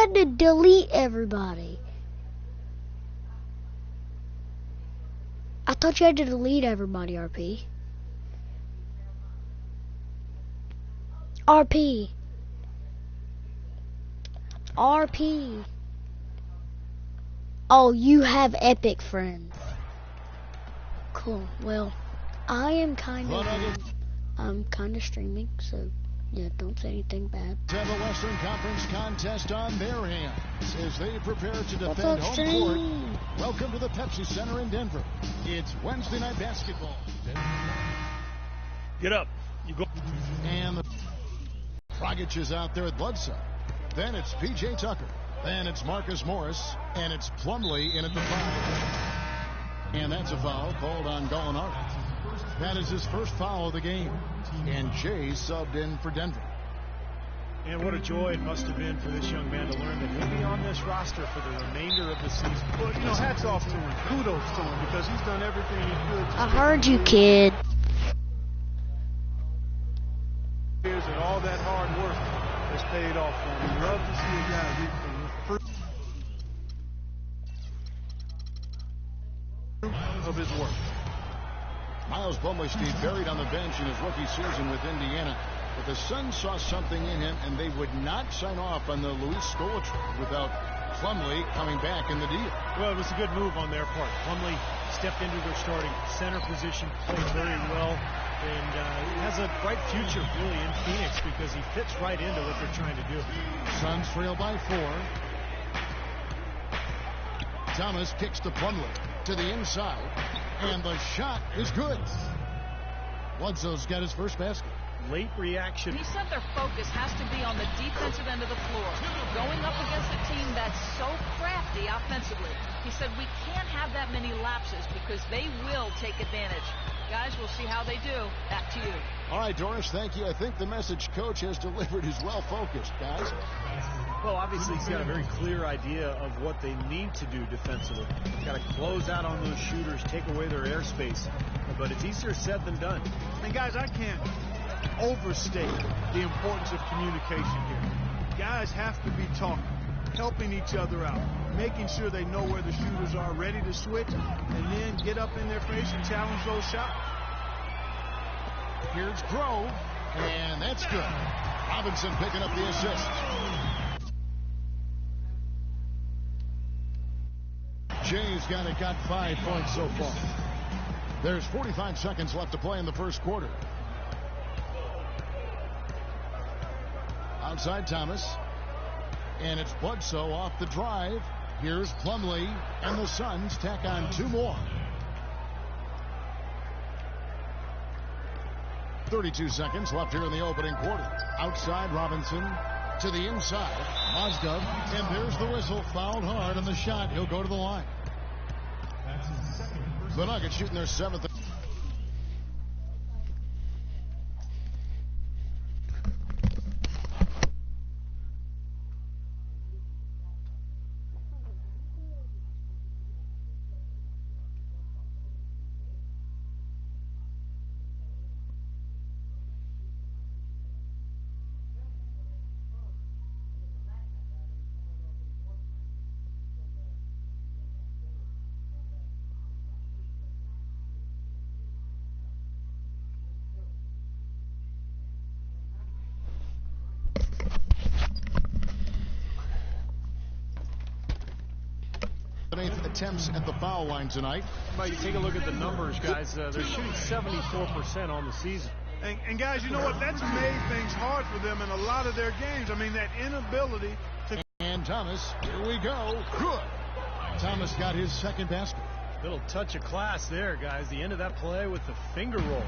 had to delete everybody. I thought you had to delete everybody, RP. RP. RP. Oh, you have epic friends. Cool. Well, I am kind of streaming, so yeah, don't say anything bad. Have a Western Conference contest on their hands as they prepare to defend home stream? court. Welcome to the Pepsi Center in Denver. It's Wednesday night basketball. Get up. You go. And the Dragic is out there with Bledsoe. Then it's P.J. Tucker. Then it's Marcus Morris. And it's Plumlee in at the 5. And that's a foul called on Gallinari. That is his first foul of the game. And Jay subbed in for Denver. And what a joy it must have been for this young man to learn that he'll be on this roster for the remainder of the season. Well, you know, hats off to him. Kudos to him because he's done everything he could. I heard you, kid. And all that hard work has paid off for him. We love to see a guy reap the fruit of his work. Miles Plumlee, Steve, buried on the bench in his rookie season with Indiana. But the Suns saw something in him, and they would not sign off on the Luis Scola trade without Plumlee coming back in the deal. Well, it was a good move on their part. Plumlee stepped into their starting center position, played very well, and has a bright future, really, in Phoenix because he fits right into what they're trying to do. Suns trail by 4. Thomas kicks to Plumlee to the inside, and the shot is good. Bledsoe's got his first basket. Late reaction. He said their focus has to be on the defensive end of the floor, going up against a team that's so crafty offensively. He said we can't have that many lapses because they will take advantage. Guys, we'll see how they do. Back to you. All right, Doris, thank you. I think the message coach has delivered is well focused, guys. Well, obviously he's got a very clear idea of what they need to do defensively. Got to close out on those shooters, take away their airspace. But it's easier said than done. And guys, I can't overstate the importance of communication here. Guys have to be talking, helping each other out, making sure they know where the shooters are, ready to switch, and then get up in their face and challenge those shots. Here's Grove, and that's good. Robinson picking up the assist. Jay's got 5 points so far. There's 45 seconds left to play in the first quarter. Outside Thomas, and it's Bledsoe off the drive. Here's Plumlee, and the Suns tack on 2 more. 32 seconds left here in the opening quarter. Outside Robinson to the inside. Mozgov, and there's the whistle. Fouled hard on the shot. He'll go to the line. The Nuggets shooting their 7th. Attempts at the foul line tonight. Well, you take a look at the numbers, guys. They're shooting 74% on the season. And guys, you know what? That's made things hard for them in a lot of their games. I mean, that inability to... And Thomas, here we go. Good. Thomas got his second basket. Little touch of class there, guys. The end of that play with the finger roll.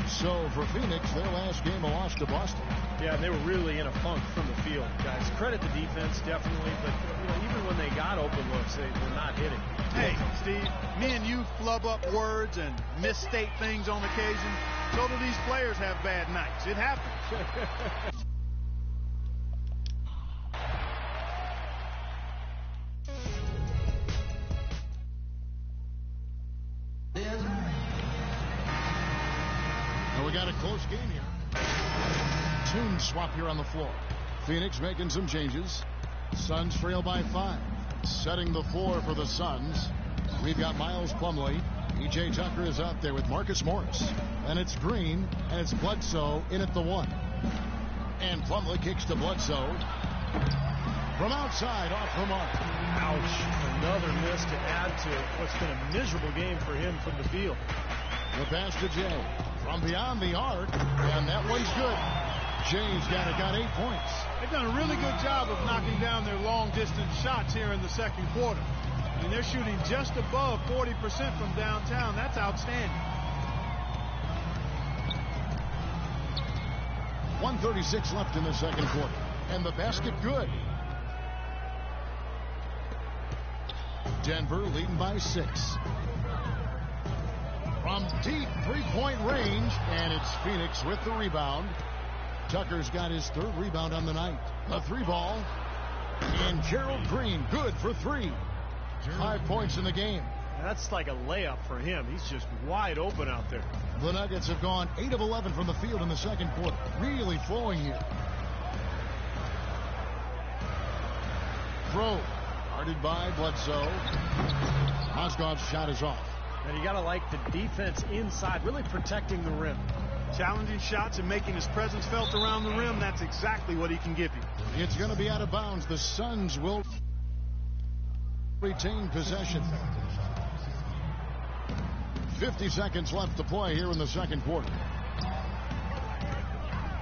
So for Phoenix, their last game a loss to Boston. Yeah, they were really in a funk from the field, guys. Credit the defense, definitely, but even when they got open looks, they were not hitting. Hey, Steve, me and you flub up words and misstate things on occasion. So do these players have bad nights. It happens. And we got a close game here. Tune swap here on the floor. Phoenix making some changes. Suns trail by 5. Setting the floor for the Suns, we've got Miles Plumlee. P.J. Tucker is out there with Marcus Morris. And it's Green, and it's Bledsoe in at the 1. And Plumlee kicks to Bledsoe. From outside, off the mark. Ouch. Another miss to add to what's been a miserable game for him from the field. The pass to Jay. From beyond the arc, and that one's good. Jay's got 8 points. They've done a really good job of knocking down their long-distance shots here in the second quarter. I mean, they're shooting just above 40% from downtown. That's outstanding. 1:36 left in the second quarter. And the basket good. Denver leading by 6. From deep three-point range, and it's Phoenix with the rebound. Tucker's got his 3rd rebound on the night. The 3 ball. And Gerald Green, good for 3. 5 points in the game. That's like a layup for him. He's just wide open out there. The Nuggets have gone 8 of 11 from the field in the second quarter. Really flowing here. Throw. Guarded by Bledsoe. Mozgov's shot is off. And you got to like the defense inside, really protecting the rim. Challenging shots and making his presence felt around the rim. That's exactly what he can give you. It's going to be out of bounds. The Suns will retain possession. 50 seconds left to play here in the second quarter.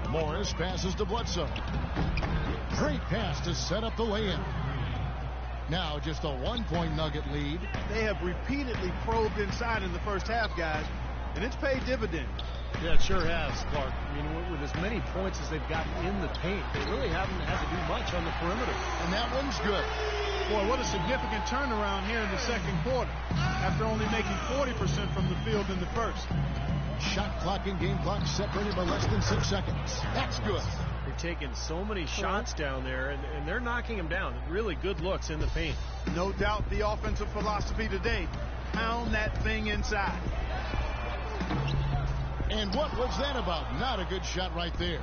Morris passes to Bledsoe. Great pass to set up the lay-in. Now just a 1-point Nugget lead. They have repeatedly probed inside in the first half, guys, and it's paid dividends. Yeah, it sure has, Clark. I mean, with as many points as they've gotten in the paint, they really haven't had to do much on the perimeter. And that one's good. Boy, what a significant turnaround here in the second quarter after only making 40% from the field in the first. Shot clock and game clock separated by less than 6 seconds. That's good. They're taking so many shots down there, and they're knocking them down. Really good looks in the paint. No doubt the offensive philosophy today, pound that thing inside. And what was that about? Not a good shot right there.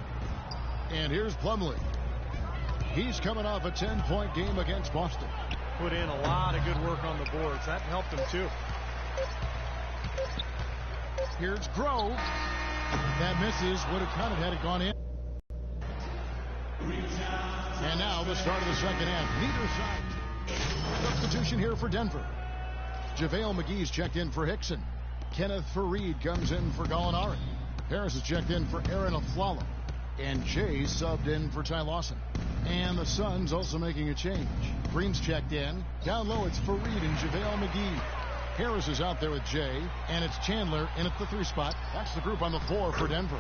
And here's Plumlee. He's coming off a 10-point game against Boston. Put in a lot of good work on the boards. That helped him, too. Here's Grove. That misses. Would have counted had it gone in. And now the start of the second half. Neither side. Substitution here for Denver. JaVale McGee's checked in for Hickson. Kenneth Faried comes in for Gallinari. Harris is checked in for Aaron Aflalo. And Jay subbed in for Ty Lawson. And the Suns also making a change. Green's checked in. Down low it's Faried and JaVale McGee. Harris is out there with Jay. And it's Chandler in at the 3 spot. That's the group on the floor for Denver.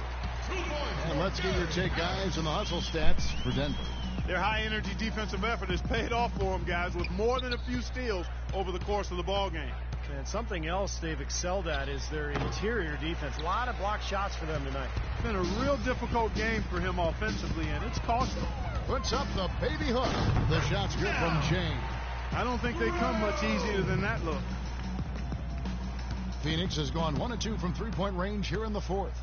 And let's get your take, guys, on the hustle stats for Denver. Their high-energy defensive effort has paid off for them, guys, with more than a few steals over the course of the ball game. And something else they've excelled at is their interior defense. A lot of block shots for them tonight. It's been a real difficult game for him offensively, and it's cost him. Puts up the baby hook. The shot's good from Jay. I don't think they come much easier than that look. Phoenix has gone 1 of 2 from 3-point range here in the fourth.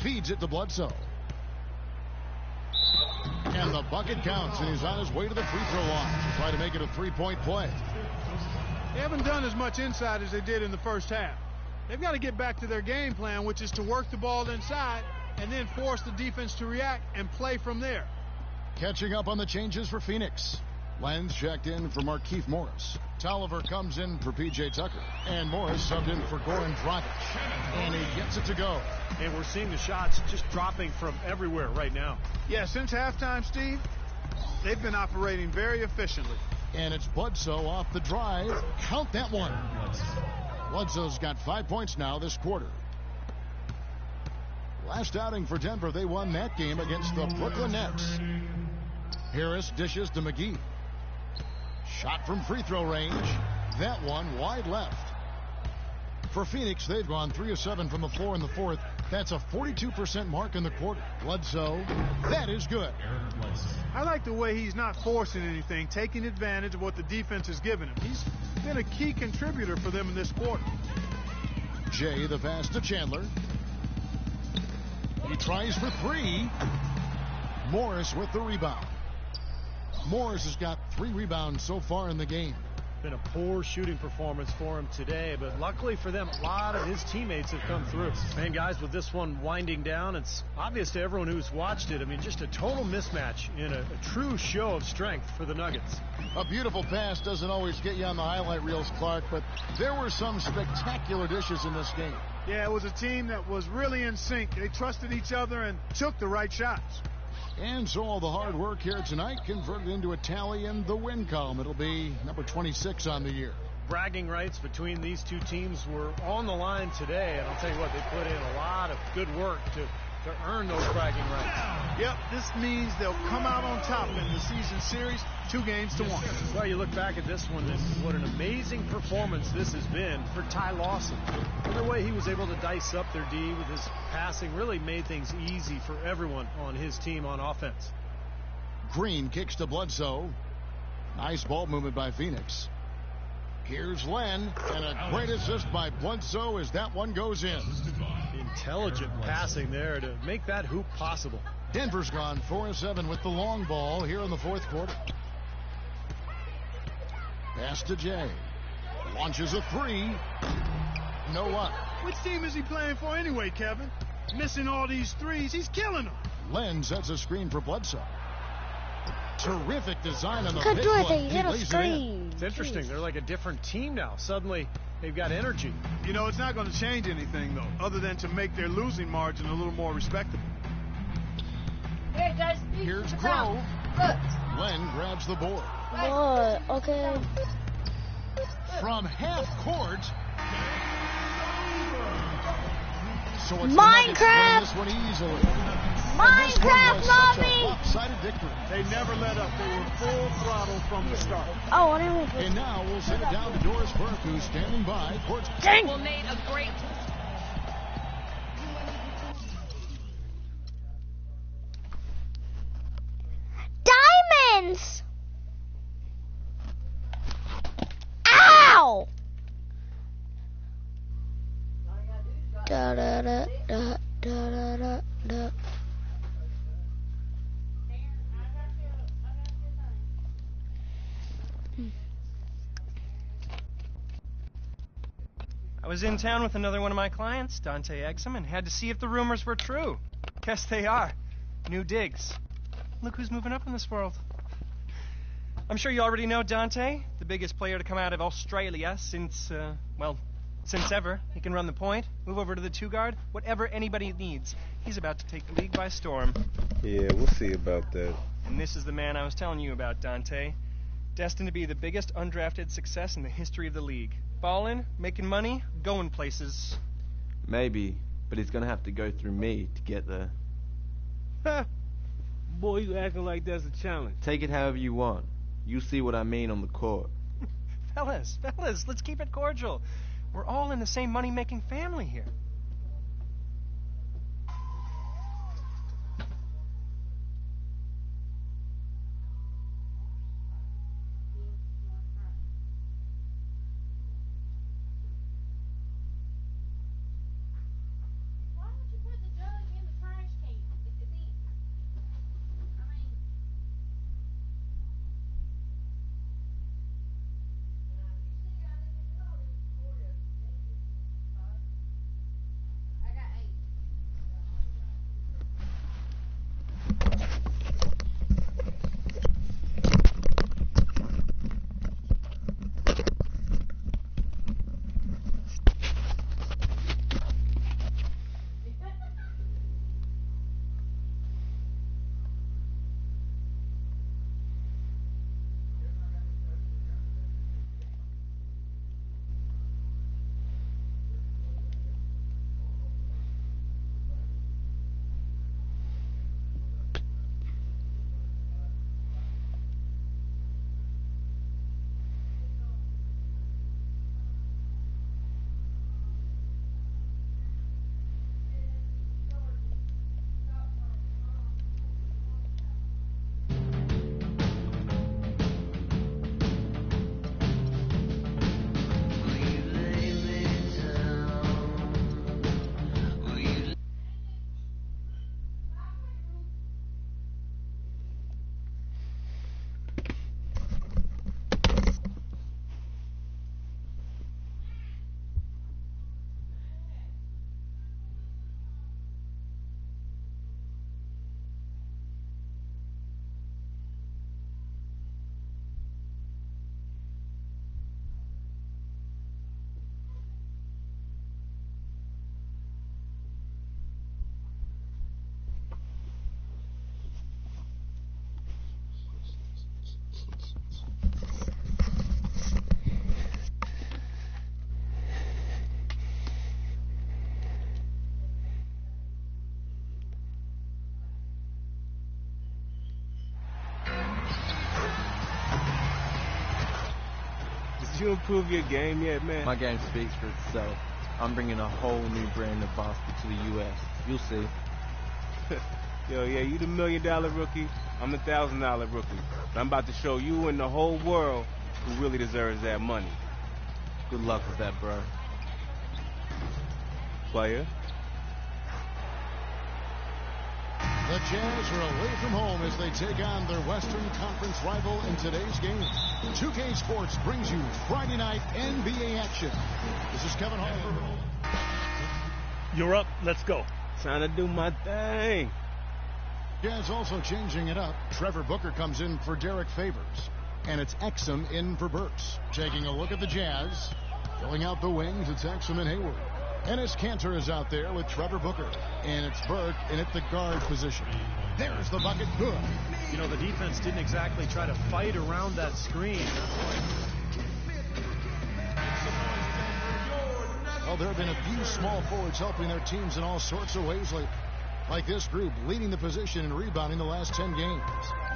Feeds it to Bledsoe. And the bucket counts, and he's on his way to the free throw line to try to make it a 3-point play. They haven't done as much inside as they did in the first half. They've got to get back to their game plan, which is to work the ball inside and then force the defense to react and play from there. Catching up on the changes for Phoenix. Lenz checked in for Markieff Morris. Tolliver comes in for P.J. Tucker. And Morris subbed in for Goran Dragic. And he gets it to go. And we're seeing the shots just dropping from everywhere right now. Yeah, since halftime, Steve, they've been operating very efficiently. And it's Bledsoe off the drive. Count that one. Bledsoe's got 5 points now this quarter. Last outing for Denver, they won that game against the Brooklyn Nets. Harris dishes to McGee. Shot from free throw range. That one wide left. For Phoenix, they've gone 3 of 7 from the floor in the fourth. That's a 42% mark in the quarter. Bledsoe, that is good. I like the way he's not forcing anything, taking advantage of what the defense has given him. He's been a key contributor for them in this quarter. Jay, the pass to Chandler. He tries for 3. Morris with the rebound. Morris has got 3 rebounds so far in the game. Been a poor shooting performance for him today, but luckily for them, a lot of his teammates have come through. And guys, with this one winding down, it's obvious to everyone who's watched it. I mean, just a total mismatch in a true show of strength for the Nuggets. A beautiful pass doesn't always get you on the highlight reels, Clark, but there were some spectacular dishes in this game. Yeah, it was a team that was really in sync. They trusted each other and took the right shots. And so all the hard work here tonight converted into a tally in the win column. It'll be number 26 on the year. Bragging rights between these two teams were on the line today, and I'll tell you what, they put in a lot of good work to earn those bragging rights. Yep, this means they'll come out on top in the season series, 2-1. Well, you look back at this one, and what an amazing performance this has been for Ty Lawson. And the way he was able to dice up their D with his passing really made things easy for everyone on his team on offense. Green kicks to Bledsoe. Nice ball movement by Phoenix. Here's Len, and a great assist by Bledsoe as that one goes in. Intelligent passing there to make that hoop possible. Denver's gone 4-7 with the long ball here in the fourth quarter. Pass to Jay. Launches a 3. No luck. Which team is he playing for anyway, Kevin? Missing all these threes, he's killing them. Len sets a screen for Bledsoe. Terrific design on the Could pitch do it. play. They He hit a lays it in. screen. It's interesting. They're like a different team now. Suddenly, they've got energy. You know, it's not going to change anything, though, other than to make their losing margin a little more respectable. Here, guys. Here's Grove. Len grabs the board. What? Okay. From half court. So it's Minecraft! this one easily. Minecraft, mommy! Lopsided victory. They never let up. They were full throttle from the start. Oh, I didn't And now we'll send it down to Doris Burke, who's standing by. Court's Dang! Well, Nate, a great Diamonds! Ow! Da da da da da da da da. I was in town with another one of my clients, Dante Exum, and had to see if the rumors were true. Guess they are. New digs. Look who's moving up in this world. I'm sure you already know Dante, the biggest player to come out of Australia since ever. He can run the point, move over to the 2-guard, whatever anybody needs. He's about to take the league by storm. Yeah, we'll see about that. And this is the man I was telling you about, Dante. Destined to be the biggest undrafted success in the history of the league. Ballin', making money, going places. Maybe, but he's gonna have to go through me to get there. Ha! Boy, you acting like that's a challenge. Take it however you want. You see what I mean on the court. Fellas, let's keep it cordial. We're all in the same money-making family here. you improve your game yet, man? My game speaks for itself. I'm bringing a whole new brand of basket to the U.S. You'll see. Yo, yeah, you the $1 million rookie. I'm the $1,000 rookie. But I'm about to show you and the whole world who really deserves that money. Good luck with that, bro. Player. The Jazz are away from home as they take on their Western Conference rival in today's game. 2K Sports brings you Friday night NBA action. This is Kevin Hall. You're up. Let's go. Trying to do my thing. Jazz also changing it up. Trevor Booker comes in for Derek Favors. And it's Exum in for Burks. Taking a look at the Jazz. Filling out the wings, it's Exum and Hayward. Enes Kanter is out there with Trevor Booker. And it's Burke in at the guard position. There's the bucket. Good. You know, the defense didn't exactly try to fight around that screen. Well, there have been a few small forwards helping their teams in all sorts of ways lately. Like this group leading the position and rebounding the last 10 games.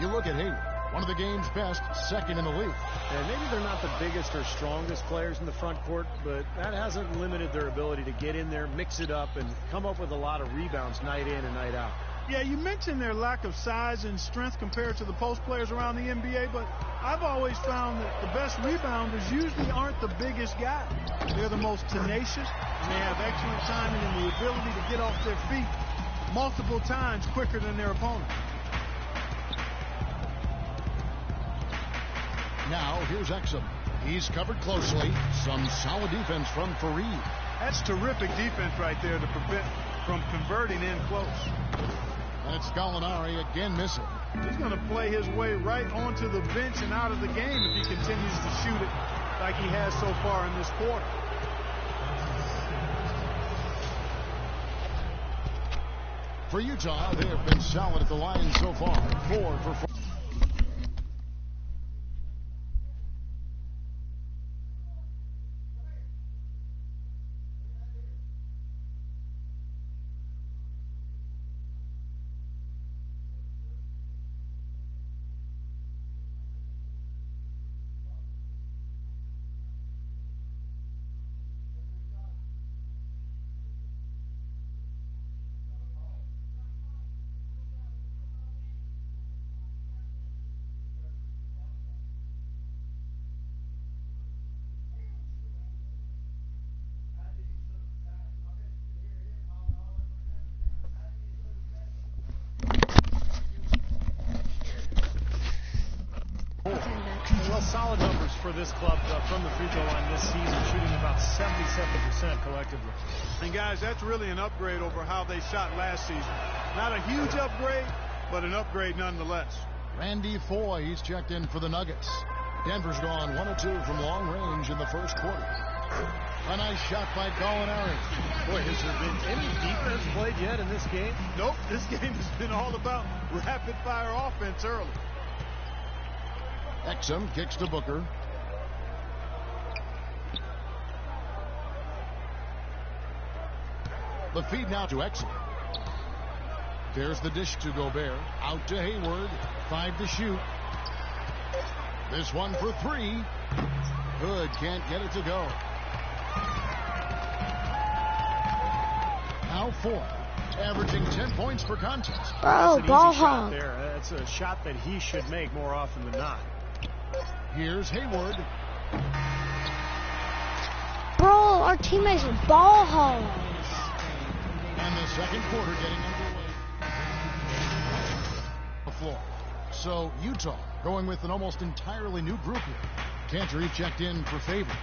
You look at Hayward, one of the game's best, second in the league. And maybe they're not the biggest or strongest players in the front court, but that hasn't limited their ability to get in there, mix it up, and come up with a lot of rebounds night in and night out. Yeah, you mentioned their lack of size and strength compared to the post players around the NBA, but I've always found that the best rebounders usually aren't the biggest guys. They're the most tenacious, and they have excellent timing and the ability to get off their feet multiple times quicker than their opponent. Now, here's Exum. He's covered closely. Some solid defense from Fareed. That's terrific defense right there to prevent from converting in close. That's Gallinari again missing. He's going to play his way right onto the bench and out of the game if he continues to shoot it like he has so far in this quarter. For Utah, they have been solid at the line so far. 4 for 4. Well, solid numbers for this club from the free throw line this season, shooting about 77% collectively. And guys, that's really an upgrade over how they shot last season. Not a huge upgrade, but an upgrade nonetheless. Randy Foye, he's checked in for the Nuggets. Denver's gone 1 of 2 from long range in the first quarter. A nice shot by Gallinari. Boy, has there been any defense played yet in this game? Nope, this game has been all about rapid-fire offense early. Exum kicks to Booker. The feed now to Exum. There's the dish to Gobert. Out to Hayward. 5 to shoot. This one for 3. Good. Can't get it to go. Now 4. Averaging 10 points per contest. Bro, ball hog. That's a shot that he should make more often than not. Here's Hayward. Bro, our teammates are ball hogs. And the second quarter getting underway. The floor. So Utah going with an almost entirely new group here. Kanter checked in for Favors.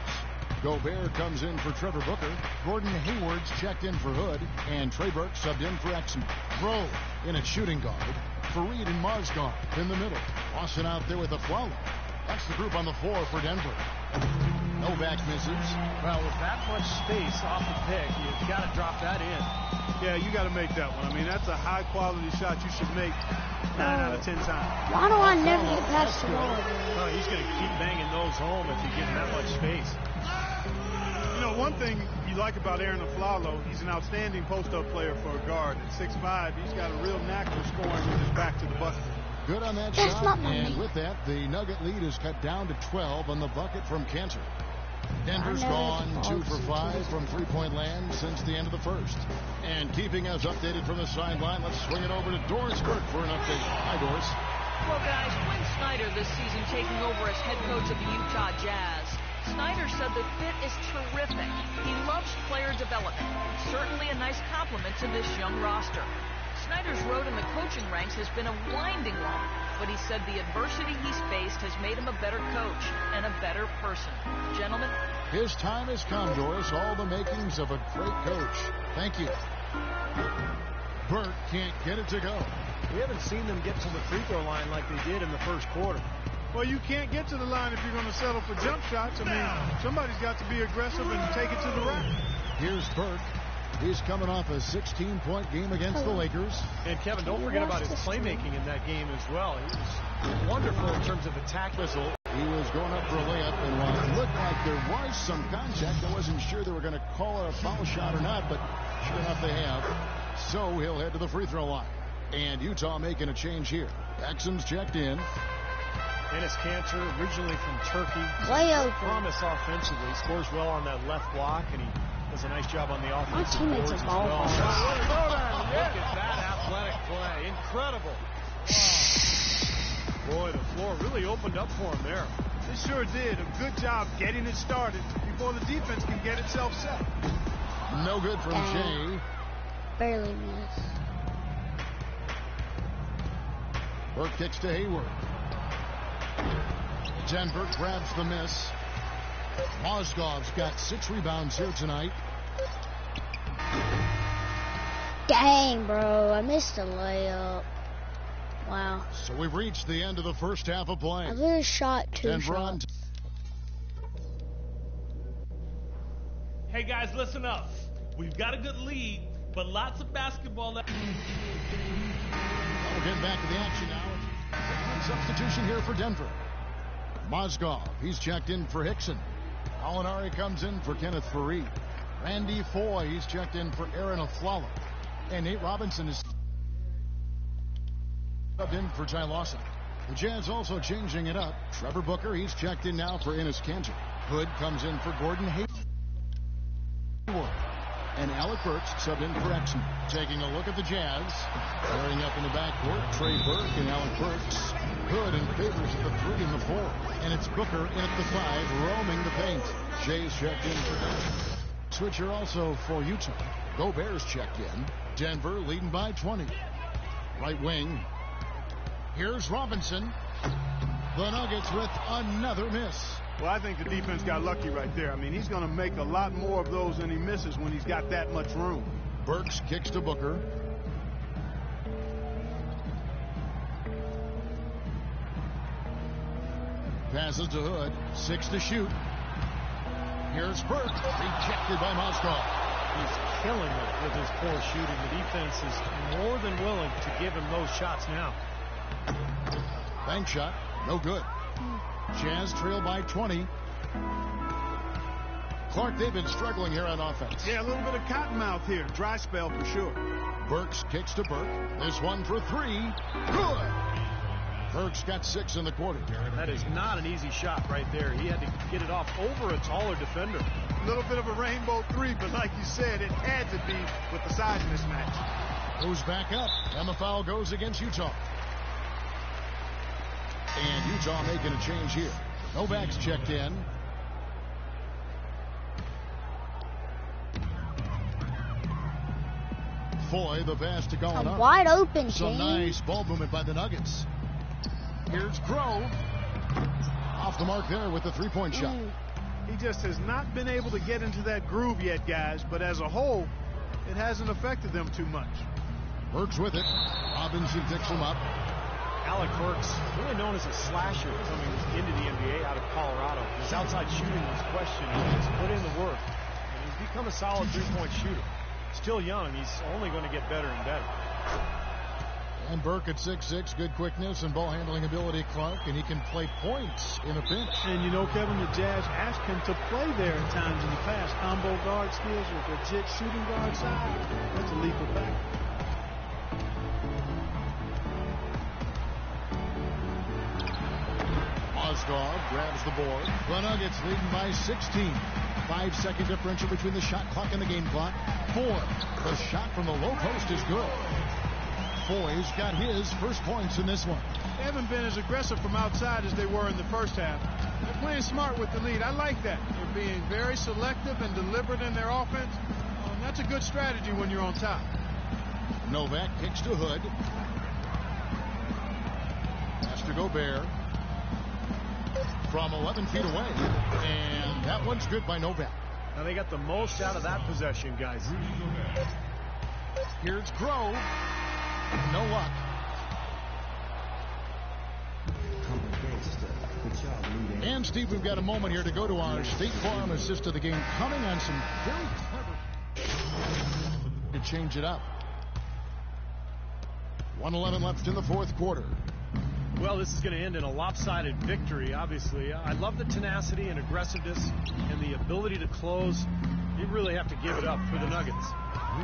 Gobert comes in for Trevor Booker. Gordon Hayward's checked in for Hood. And Trey Burke subbed in for Exum. Rowe in at shooting guard. Fareed and Marsgard in the middle. Lawson out there with a Afflalo. That's the group on the floor for Denver. Novak misses. Well, with that much space off the pick, you've got to drop that in. Yeah, you got to make that one. I mean, that's a high-quality shot you should make 9 out of 10 times. Why do I never get past the ball? Oh, he's going to keep banging those home if you give him that much space. You know, one thing you like about Aaron Afflalo, he's an outstanding post-up player for a guard. At 6'5", he's got a real knack for scoring with his back to the bucket. Good on that shot, and with that, the Nugget lead is cut down to 12 on the bucket from Kanter. Denver's gone 2 for 5 from three-point land since the end of the first. And keeping us updated from the sideline, let's swing it over to Doris Burke for an update. Hi, Doris. Well, guys, Quinn Snyder this season taking over as head coach of the Utah Jazz. Snyder said the fit is terrific. He loves player development. Certainly a nice compliment to this young roster. Snyder's road in the coaching ranks has been a winding one, but he said the adversity he's faced has made him a better coach and a better person. Gentlemen? His time has come, Doris. All the makings of a great coach. Thank you. Burke can't get it to go. We haven't seen them get to the free throw line like they did in the first quarter. Well, you can't get to the line if you're going to settle for jump shots. I mean, somebody's got to be aggressive and take it to the rack. Here's Burke. He's coming off a 16-point game against the Lakers. And Kevin, don't forget about his playmaking in that game as well. He was wonderful in terms of attack. Whistle. He was going up for a layup, and while it looked like there was some contact, I wasn't sure they were going to call it a foul shot or not, but sure enough they have. So he'll head to the free throw line. And Utah making a change here. Exum's checked in. Enes Kanter, originally from Turkey. Promise offensively. Scores well on that left block, and he does a nice job on the offensive boards as well. Look at that athletic play. Incredible. Wow. Boy, the floor really opened up for him there. It sure did. A good job getting it started before the defense can get itself set. No good from Shea. Barely missed. Burke kicks to Hayward. Denver grabs the miss. Mozgov's got 6 rebounds here tonight. Dang, bro. I missed a layup. Wow. So we've reached the end of the first half of play. I literally shot 2 shots. Hey, guys, listen up. We've got a good lead, but lots of basketball left. We'll get back to the action now. Substitution here for Denver. Mozgov, he's checked in for Hickson. Alinari comes in for Kenneth Faried. Randy Foy, he's checked in for Aaron Aflalo. And Nate Robinson is subbed in for Ty Lawson. The Jazz also changing it up. Trevor Booker, he's checked in now for Enes Kanter. Hood comes in for Gordon Hayward. And Alec Burks subbed in for Exum. Taking a look at the Jazz. Pairing up in the backcourt, Trey Burke and Alec Burks. Hood and Favors at the 3 and the 4. And it's Booker in at the 5, roaming the paint. Shay's checked in for Denver. Switcher also for Utah. Gobert's checked in. Denver leading by 20. Right wing. Here's Robinson. The Nuggets with another miss. Well, I think the defense got lucky right there. I mean, he's going to make a lot more of those than he misses when he's got that much room. Burks kicks to Booker. Passes to Hood. 6 to shoot. Here's Burke. Rejected by Mozgov. He's killing it with his poor shooting. The defense is more than willing to give him those shots now. Bank shot. No good. Jazz trail by 20. Clark, they've been struggling here on offense. Yeah, a little bit of cottonmouth here. Dry spell for sure. Burks kicks to Burke. This one for 3. Good. Burks got 6 in the quarter. That is not an easy shot right there. He had to get it off over a taller defender. A little bit of a rainbow 3, but like you said, it had to be with the size mismatch. Goes back up, and the foul goes against Utah. And Utah making a change here. Novak's checked in. Foy, the pass to going up. Wide open, Some nice ball movement by the Nuggets. Here's Grove. Off the mark there with the three-point shot. He just has not been able to get into that groove yet, guys. But as a whole, it hasn't affected them too much. Burks with it. Robinson picks him up. Alec Burks, really known as a slasher coming into the NBA out of Colorado. His outside shooting was questioned. He's put in the work, and he's become a solid three-point shooter. Still young. He's only going to get better and better. And Burke at 6'6", good quickness and ball handling ability, Clark, and he can play points in a pinch. And you know, Kevin, the Jazz asked him to play there at times in the past. Combo guard skills with legit shooting guard side. That's a leap of faith. Landeskog grabs the board. The Nuggets leading by 16. 5-second differential between the shot clock and the game clock. 4. The shot from the low post is good. Foy's got his first points in this one. They haven't been as aggressive from outside as they were in the first half. They're playing smart with the lead. I like that. They're being very selective and deliberate in their offense. That's a good strategy when you're on top. Novak kicks to Hood. Pass to Gobert. From 11 feet away. And that one's good by Novak. Now they got the most out of that possession, guys. Here's Grove. No luck. And Steve, we've got a moment here to go to our State Farm assist of the game, coming on some very clever to change it up. 1:11 left in the fourth quarter. Well, this is going to end in a lopsided victory, obviously. I love the tenacity and aggressiveness and the ability to close. You really have to give it up for the Nuggets.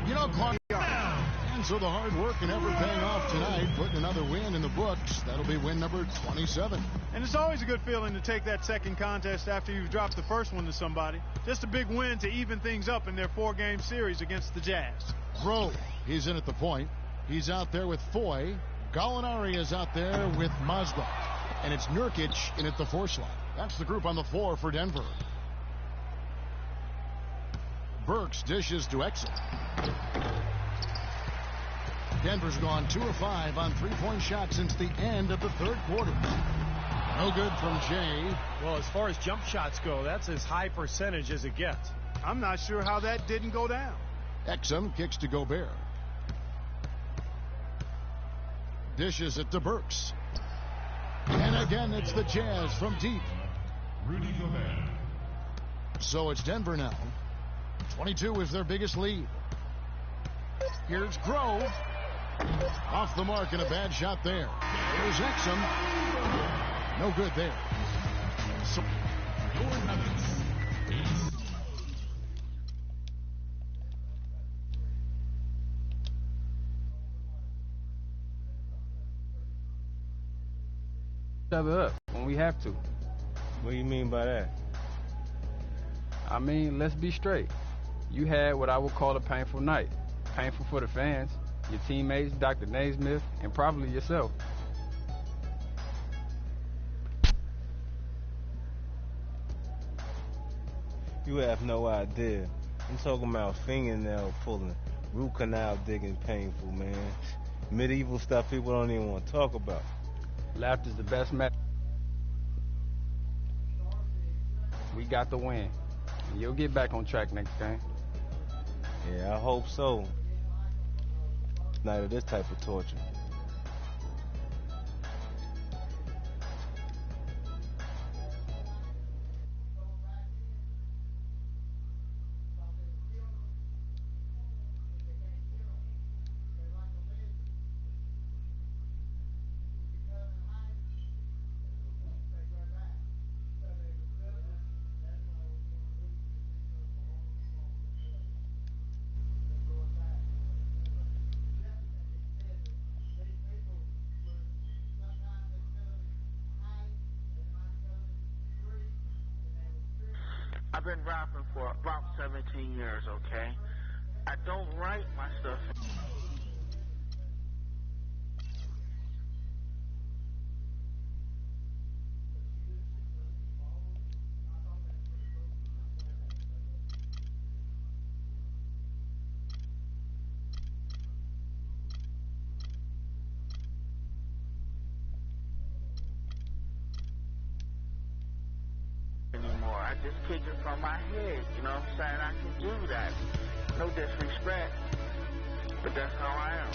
You know, Clark, and so the hard work and effort paying off tonight, putting another win in the books. That'll be win number 27. And it's always a good feeling to take that second contest after you've dropped the first one to somebody. Just a big win to even things up in their 4-game series against the Jazz. Grove, he's in at the point. He's out there with Foy. Gallinari is out there with Mozgov. And it's Nurkic in at the 4 slot. That's the group on the floor for Denver. Burks dishes to Exum. Denver's gone 2 of 5 on 3-point shots since the end of the third quarter. No good from Jay. Well, as far as jump shots go, that's as high percentage as it gets. I'm not sure how that didn't go down. Exum kicks to Gobert. Dishes it to Burks. And again, it's the Jazz from deep. Rudy Gobert. So it's Denver now. 22 is their biggest lead. Here's Grove. Off the mark and a bad shot there. Here's Exum. No good there. So your Nuggets. Other up when we have to. What do you mean by that? I mean, let's be straight. You had what I would call a painful night. Painful for the fans, your teammates, Dr. Naismith, and probably yourself. You have no idea. I'm talking about fingernail pulling, root canal digging painful, man. Medieval stuff people don't even want to talk about. Laughter's the best medicine. We got the win. And you'll get back on track next game. Yeah, I hope so. Night of this type of torture. I've been rapping for about 17 years, okay? I don't write my stuff. Anymore. I just kick it from my head, you know what I'm saying? I can do that. No disrespect, but that's how I am.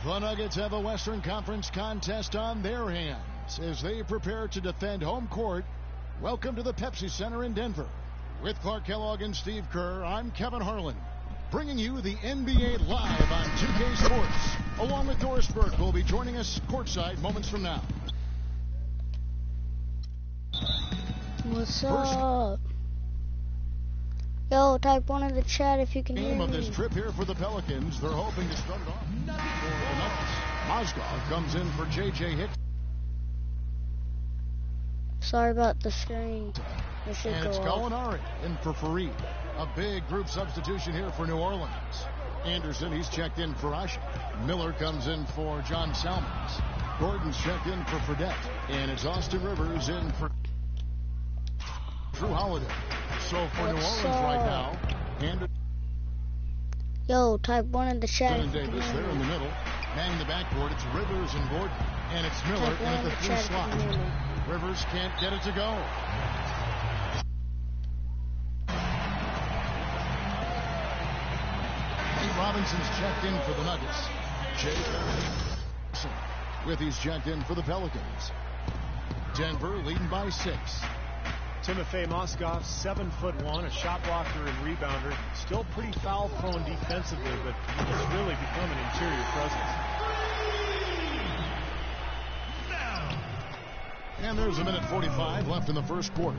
The Nuggets have a Western Conference contest on their hands as they prepare to defend home court. Welcome to the Pepsi Center in Denver. With Clark Kellogg and Steve Kerr, I'm Kevin Harlan, bringing you the NBA live on 2K Sports. Along with Doris Burke, who will be joining us courtside moments from now. What's up? Yo, type 1 in the chat if you can hear Game me. of this trip here for the Pelicans. They're hoping to start it off for the Nuggets. Mozgov comes in for J.J. Hicks. Sorry about the screen. It should And go it's off. Gallinari in for Fareed. A big group substitution here for New Orleans. Anderson, he's checked in for Asha. Miller comes in for John Salmons. Gordon's checked in for Fredette. And it's Austin Rivers in for Drew Holiday. So for New Orleans right now, Anderson Yo, type 1 in the chat. and Davis there in the middle. Manning the backboard, it's Rivers and Gordon. And it's Miller Type in 1 at in the the 3 chat if you slot. can hear me. Rivers can't get it to go. Pete Robinson's checked in for the Nuggets. Jay Ferguson with he's checked in for the Pelicans. Denver leading by 6. Timofey Mozgov, 7'1", a shot blocker and rebounder. Still pretty foul-prone defensively, but he's really become an interior presence. And there's a minute 45 left in the first quarter.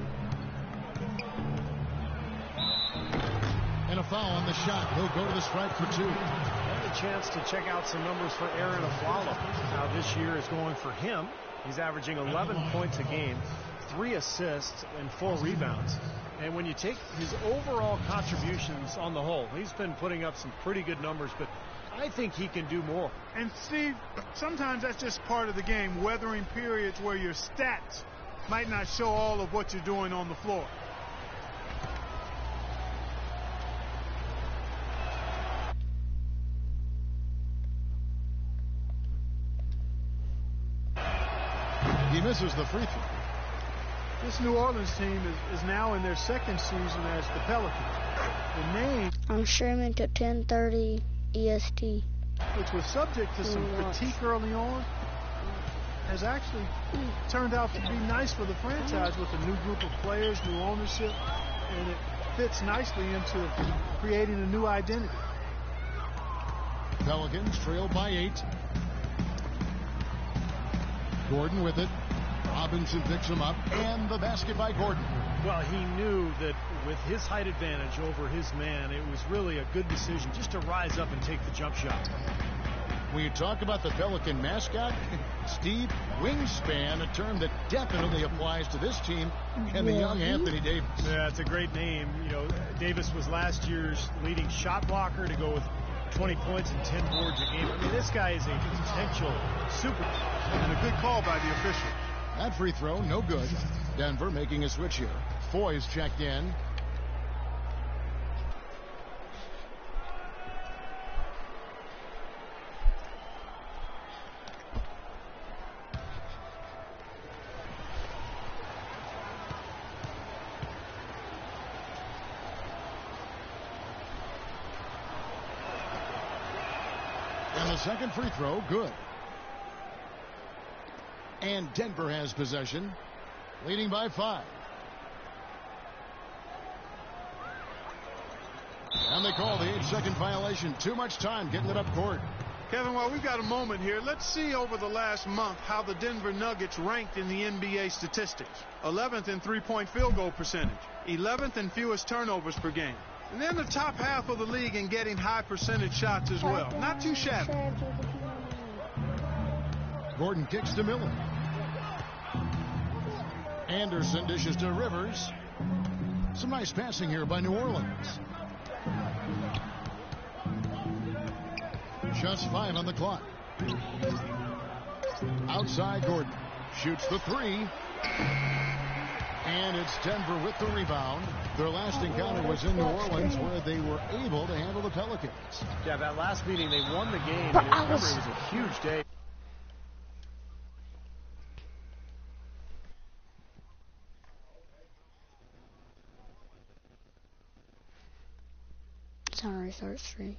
And a foul on the shot. He'll go to the stripe for 2. And a chance to check out some numbers for Aaron Aflalo. How this year is going for him. He's averaging 11 points a game, 3 assists, and 4 rebounds. And when you take his overall contributions on the whole, he's been putting up some pretty good numbers, but I think he can do more. And Steve, sometimes that's just part of the game, weathering periods where your stats might not show all of what you're doing on the floor. He misses the free throw. This New Orleans team is now in their second season as the Pelicans. The name, I'm streaming to 10:30 EST. which was subject to some critique early on, has actually turned out to be nice for the franchise with a new group of players, new ownership, and it fits nicely into creating a new identity. Pelicans trail by 8. Gordon with it. Robinson picks him up, and the basket by Gordon. Well, he knew that with his height advantage over his man, it was really a good decision just to rise up and take the jump shot. When you talk about the Pelican mascot, Steve, wingspan, a term that definitely applies to this team, and the young Anthony Davis. Yeah, it's a great name. You know, Davis was last year's leading shot blocker to go with 20 points and 10 boards a game. I mean, this guy is a potential super. And a good call by the official. That free throw, no good. Denver making a switch here. Foy's checked in. And the second free throw, good. And Denver has possession, leading by 5. And they call the 8-second violation. Too much time getting it up court. Kevin, while we've got a moment here, let's see over the last month how the Denver Nuggets ranked in the NBA statistics. 11th in three-point field goal percentage, 11th in fewest turnovers per game. And then the top half of the league in getting high percentage shots as well. Not too shabby. Gordon kicks to Miller. Anderson dishes to Rivers. Some nice passing here by New Orleans. Shots 5 on the clock. Outside Gordon. Shoots the 3. And it's Denver with the rebound. Their last encounter was in New Orleans where they were able to handle the Pelicans. Yeah, that last meeting, they won the game. And remember, it was a huge day. Sorry, start stream.